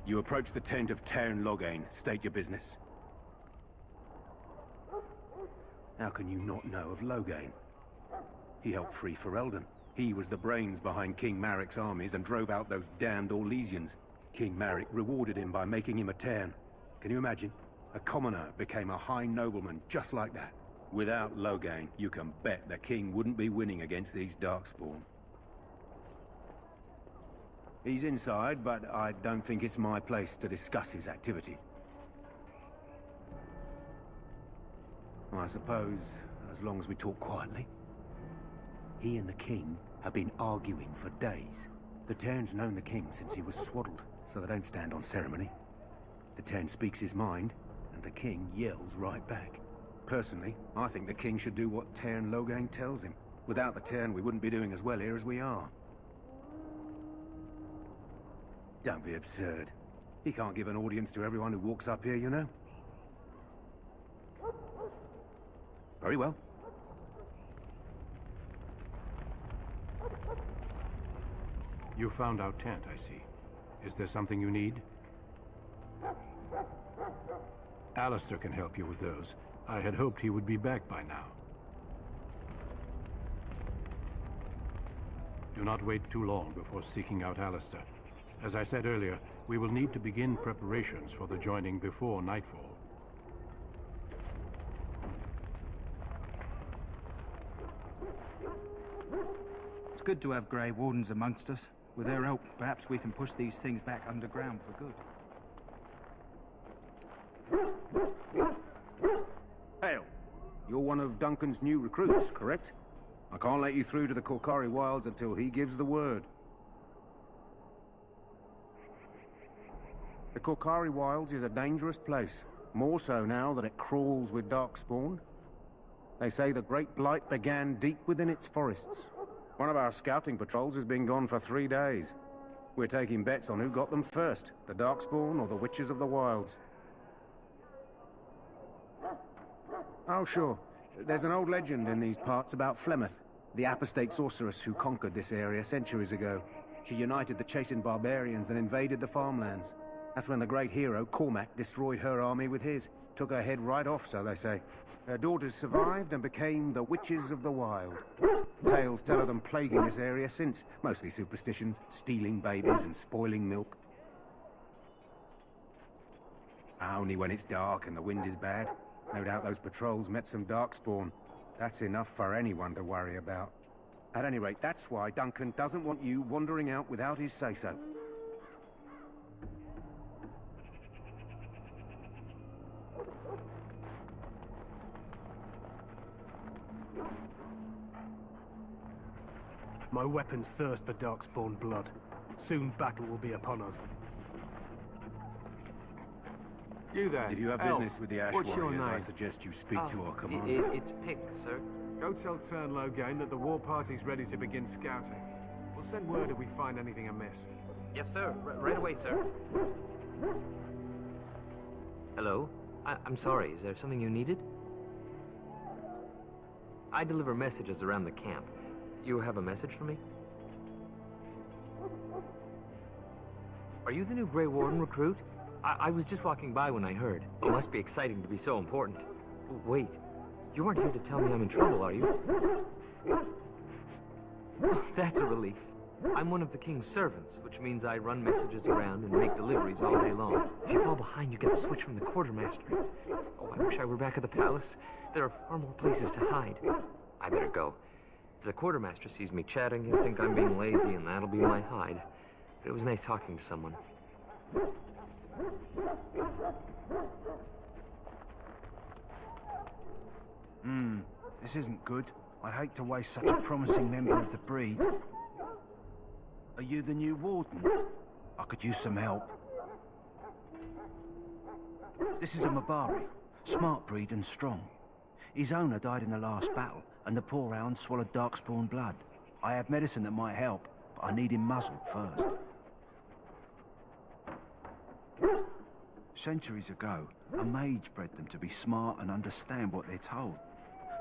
You approach the tent of Tairn Loghain. State your business. How can you not know of Loghain? He helped free Ferelden. He was the brains behind King Maric's armies and drove out those damned Orlesians. King Maric rewarded him by making him a Tairn. Can you imagine? A commoner became a high nobleman just like that. Without Loghain, you can bet the king wouldn't be winning against these Darkspawn. He's inside, but I don't think it's my place to discuss his activities. I suppose, as long as we talk quietly. He and the king have been arguing for days. The Tairn's known the king since he was swaddled, so they don't stand on ceremony. The Tairn speaks his mind, and the king yells right back. Personally, I think the king should do what Tairn Loghain tells him. Without the Tairn, we wouldn't be doing as well here as we are. Don't be absurd. He can't give an audience to everyone who walks up here, you know. Very well. You found our tent, I see. Is there something you need? Alistair can help you with those. I had hoped he would be back by now. Do not wait too long before seeking out Alistair. As I said earlier, we will need to begin preparations for the joining before nightfall. It's good to have Grey Wardens amongst us. With their help, perhaps we can push these things back underground for good. Hail! You're one of Duncan's new recruits, correct? I can't let you through to the Korkari Wilds until he gives the word. The Korkari Wilds is a dangerous place. More so now that it crawls with Darkspawn. They say the Great Blight began deep within its forests. One of our scouting patrols has been gone for 3 days. We're taking bets on who got them first, the Darkspawn or the Witches of the Wilds. Oh, sure. There's an old legend in these parts about Flemeth, the apostate sorceress who conquered this area centuries ago. She united the chasing barbarians and invaded the farmlands. That's when the great hero, Cormac, destroyed her army with his. Took her head right off, so they say. Her daughters survived and became the Witches of the Wild. Tales tell of them plaguing this area since. Mostly superstitions, stealing babies and spoiling milk. Only when it's dark and the wind is bad. No doubt those patrols met some Darkspawn. That's enough for anyone to worry about. At any rate, that's why Duncan doesn't want you wandering out without his say-so. My weapons thirst for Darkspawn blood. Soon battle will be upon us. You there. If you have business with the Ash What's your Warriors, I name? suggest you speak to our commander. It's Pink, sir. Go tell Tairn Loghain that the war party's ready to begin scouting. We'll send word if we find anything amiss. Yes, sir. Right away, sir. Hello? I'm sorry, is there something you needed? I deliver messages around the camp. You have a message for me? Are you the new Grey Warden recruit? I was just walking by when I heard. It must be exciting to be so important. Wait, you aren't here to tell me I'm in trouble, are you? That's a relief. I'm one of the king's servants, which means I run messages around and make deliveries all day long. If you fall behind, you get the switch from the quartermaster. Oh, I wish I were back at the palace. There are far more places to hide. I better go. If the quartermaster sees me chatting, he'll think I'm being lazy, and that'll be my hide. But it was nice talking to someone. This isn't good. I'd hate to waste such a promising member of the breed. Are you the new warden? I could use some help. This is a Mabari. Smart breed and strong. His owner died in the last battle, and the poor hound swallowed Darkspawn blood. I have medicine that might help, but I need him muzzled first. Centuries ago, a mage bred them to be smart and understand what they're told.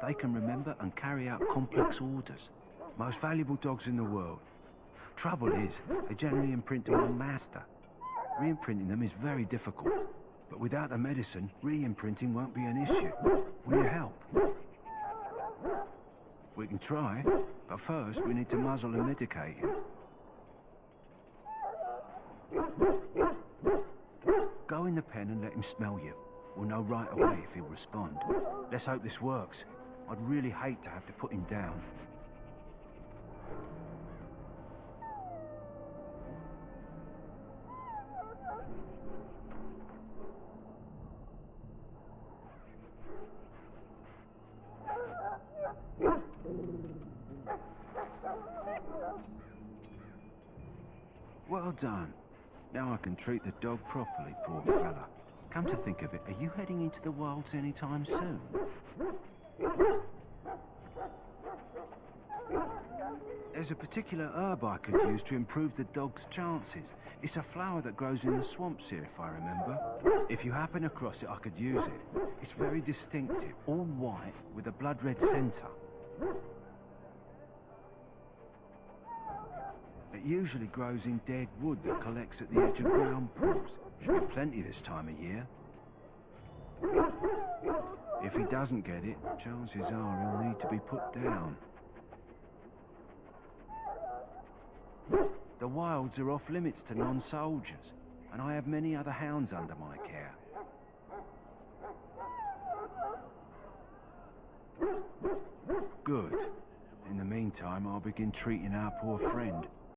They can remember and carry out complex orders. Most valuable dogs in the world. Trouble is, they generally imprint to one master. Re-imprinting them is very difficult. But without the medicine, re-imprinting won't be an issue. Will you help? We can try, but first we need to muzzle and medicate him. Go in the pen and let him smell you. We'll know right away if he'll respond. Let's hope this works. I'd really hate to have to put him down. Well done. Now I can treat the dog properly, poor fella. Come to think of it, are you heading into the wilds anytime soon? There's a particular herb I could use to improve the dog's chances. It's a flower that grows in the swamps here, if I remember. If you happen across it, I could use it. It's very distinctive, all white with a blood-red centre. It usually grows in dead wood that collects at the edge of ground pools. Should be plenty this time of year. If he doesn't get it, chances are he'll need to be put down. The wilds are off limits to non-soldiers, and I have many other hounds under my care. Good. In the meantime, I'll begin treating our poor friend.